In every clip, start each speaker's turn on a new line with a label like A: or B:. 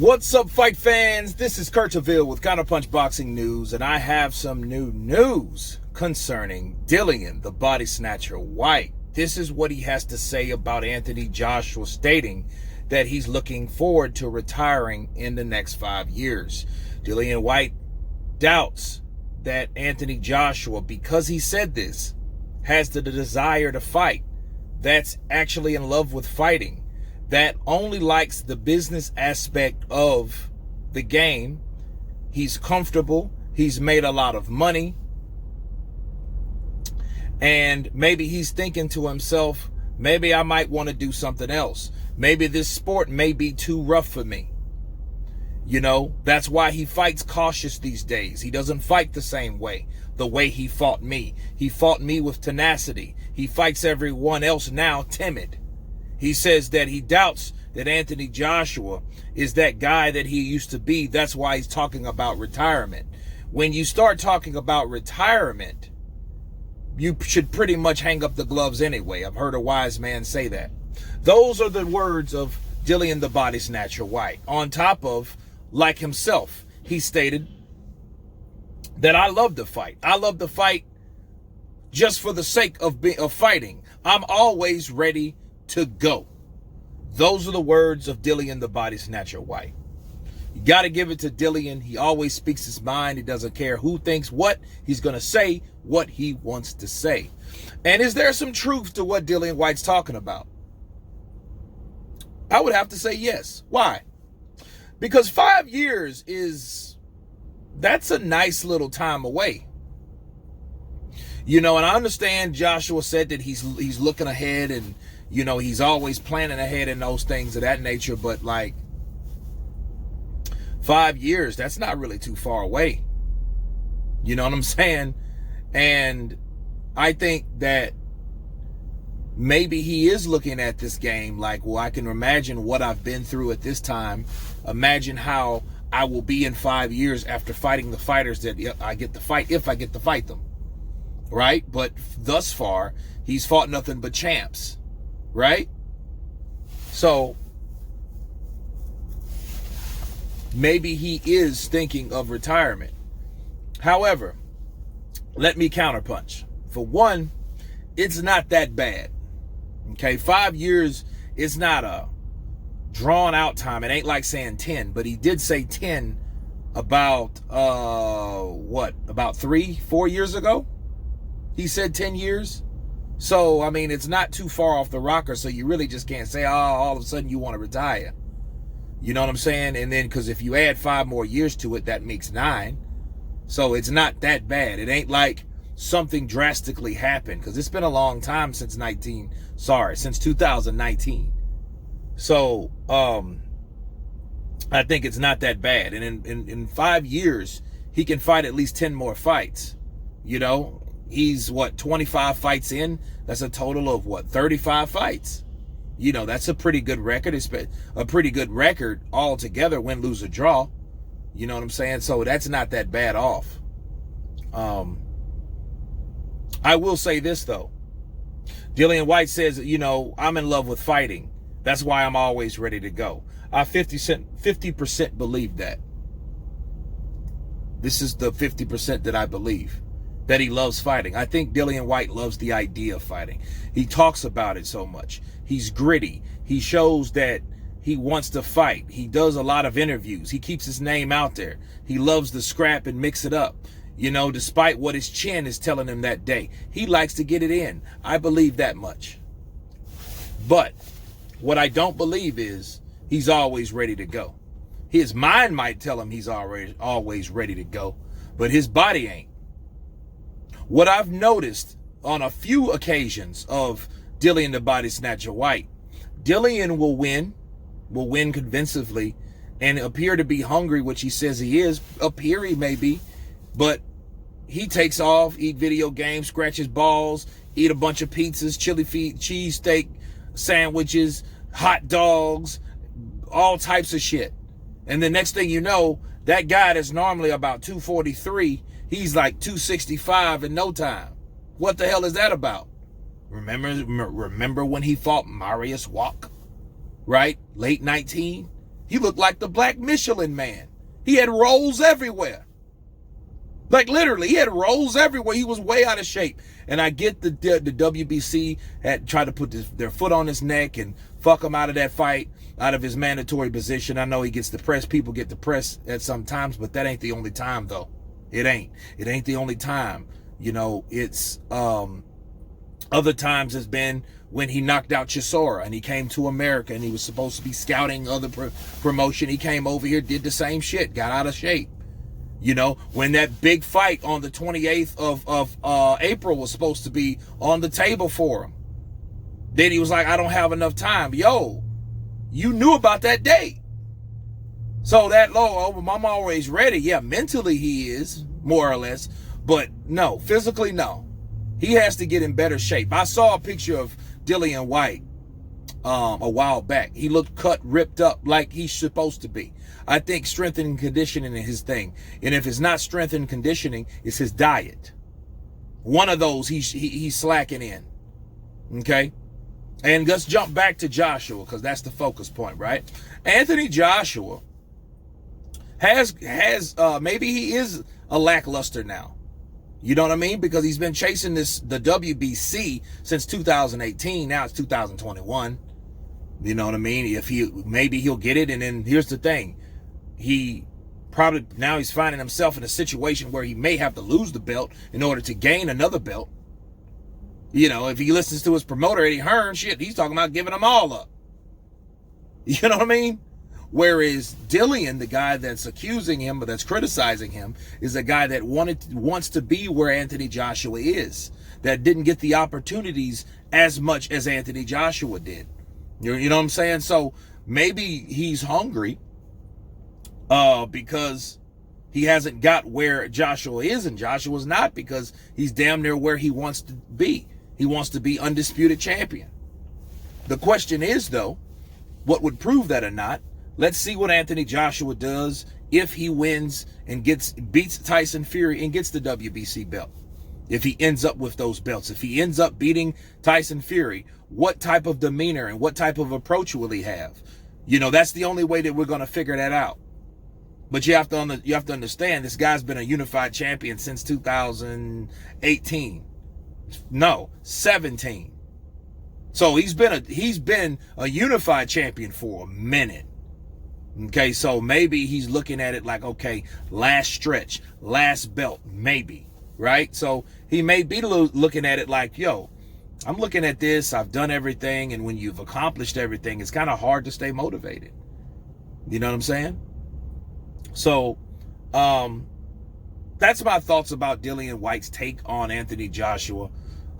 A: What's up, fight fans? This is Counterpunch with Counterpunch Boxing News, and I have some new news concerning Dillian, the body snatcher Whyte. This is what he has to say about Anthony Joshua, stating that he's looking forward to retiring in the next 5 years. Dillian Whyte doubts that Anthony Joshua, because he said this, has the desire to fight, that's actually in love with fighting, that only likes the business aspect of the game. He's comfortable. He's made a lot of money. And maybe he's thinking to himself, maybe I might want to do something else. Maybe this sport may be too rough for me. You know, that's why he fights cautious these days. He doesn't fight the same way, the way he fought me. He fought me with tenacity. He fights everyone else now timid. He says that he doubts that Anthony Joshua is that guy that he used to be. That's why he's talking about retirement. When you start talking about retirement, you should pretty much hang up the gloves anyway. I've heard a wise man say that. Those are the words of Dillian the body snatcher Whyte. On top of, like himself, he stated that I love to fight. I love to fight just for the sake of fighting. I'm always ready to go. Those are the words of Dillian the body snatcher Whyte. You got to give it to Dillian. He always speaks his mind. He doesn't care who thinks what. He's going to say what he wants to say. And is there some truth to what Dillian Whyte's talking about? I would have to say yes. Why? Because 5 years that's a nice little time away. You know, and I understand Joshua said that he's looking ahead, and you know, he's always planning ahead and those things of that nature, but like 5 years, that's not really too far away. You know what I'm saying? And I think that maybe he is looking at this game like, well, I can imagine what I've been through at this time. Imagine how I will be in 5 years after fighting the fighters that I get to fight, if I get to fight them. Right? But thus far, he's fought nothing but champs. Right? So maybe he is thinking of retirement. However, let me counterpunch. For one, it's not that bad. Okay, 5 years is not a drawn out time. It ain't like saying 10, but he did say 10 about about 3-4 years ago. He said 10 years. So, I mean, it's not too far off the rocker, so you really just can't say, oh, all of a sudden you want to retire. You know what I'm saying? And then, because if you add 5 more years to it, that makes 9. So it's not that bad. It ain't like something drastically happened, because it's been a long time since 2019. So, I think it's not that bad. And in 5 years, he can fight at least 10 more fights. You know? He's, 25 fights in? That's a total of, 35 fights? You know, that's a pretty good record. It's a pretty good record altogether, win, lose, or draw. You know what I'm saying? So that's not that bad off. I will say this, though. Dillian Whyte says, you know, I'm in love with fighting. That's why I'm always ready to go. I 50% believe that. This is the 50% that I believe. That he loves fighting. I think Dillian Whyte loves the idea of fighting. He talks about it so much. He's gritty. He shows that he wants to fight. He does a lot of interviews. He keeps his name out there. He loves to scrap and mix it up. You know, despite what his chin is telling him that day. He likes to get it in. I believe that much. But what I don't believe is he's always ready to go. His mind might tell him he's always ready to go, but his body ain't. What I've noticed on a few occasions of Dillian the body snatcher Whyte, Dillian will win convincingly and appear to be hungry, which he says he is. Up here he may be, but he takes off, eat video games, scratch his balls, eat a bunch of pizzas, chili feet, cheesesteak sandwiches, hot dogs, all types of shit. And the next thing you know, that guy that's normally about 243, he's like 265 in no time. What the hell is that about? Remember when he fought Marius Walk? Right? Late 19? He looked like the Black Michelin Man. He had rolls everywhere. Like literally, he had rolls everywhere. He was way out of shape. And I get the WBC had tried to put their foot on his neck and fuck him out of that fight, out of his mandatory position. I know he gets depressed. People get depressed at some times, but that ain't the only time though. It ain't. It ain't the only time. You know, it's other times has been when he knocked out Chisora and he came to America and he was supposed to be scouting other promotion. He came over here, did the same shit, got out of shape. You know, when that big fight on the 28th of April was supposed to be on the table for him, then he was like, I don't have enough time. Yo, you knew about that date. So that low, I'm always ready. Yeah, mentally he is, more or less. But no, physically, no. He has to get in better shape. I saw a picture of Dillian Whyte a while back. He looked cut, ripped up like he's supposed to be. I think strength and conditioning is his thing. And if it's not strength and conditioning, it's his diet. One of those he's slacking in. Okay? And let's jump back to Joshua, because that's the focus point, right? Anthony Joshua has maybe he is a lackluster now. You know what I mean? Because he's been chasing the WBC since 2018. Now it's 2021. You know what I mean? Maybe he'll get it. And then here's the thing. He's finding himself in a situation where he may have to lose the belt in order to gain another belt. You know, if he listens to his promoter, Eddie Hearn, shit, he's talking about giving them all up. You know what I mean? Whereas Dillian, the guy that's accusing him, but that's criticizing him, is a guy that wants to be where Anthony Joshua is, that didn't get the opportunities as much as Anthony Joshua did. You know what I'm saying? So maybe he's hungry because he hasn't got where Joshua is, and Joshua's not, because he's damn near where he wants to be. He wants to be undisputed champion. The question is, though, what would prove that or not? Let's see what Anthony Joshua does if he wins and beats Tyson Fury and gets the WBC belt. If he ends up with those belts, if he ends up beating Tyson Fury, what type of demeanor and what type of approach will he have? You know, that's the only way that we're going to figure that out. But you have to understand, this guy's been a unified champion since 2018. No, 17. So he's been a unified champion for a minute. Okay, so maybe he's looking at it like, okay, last stretch, last belt, maybe, right? So he may be looking at it like, yo, I'm looking at this, I've done everything, and when you've accomplished everything, it's kind of hard to stay motivated. You know what I'm saying? So, that's my thoughts about Dillian Whyte's take on Anthony Joshua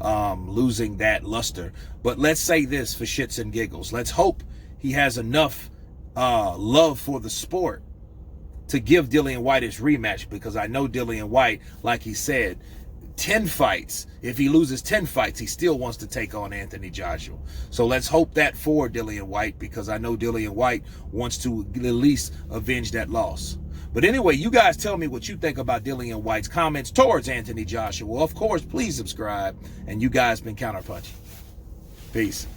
A: losing that luster. But let's say this for shits and giggles. Let's hope he has enough love for the sport to give Dillian Whyte his rematch, because I know Dillian Whyte, like he said, 10 fights. If he loses 10 fights, he still wants to take on Anthony Joshua. So let's hope that for Dillian Whyte, because I know Dillian Whyte wants to at least avenge that loss. But anyway, you guys tell me what you think about Dillian Whyte's comments towards Anthony Joshua. Of course, please subscribe. And you guys been Counterpunching. Peace.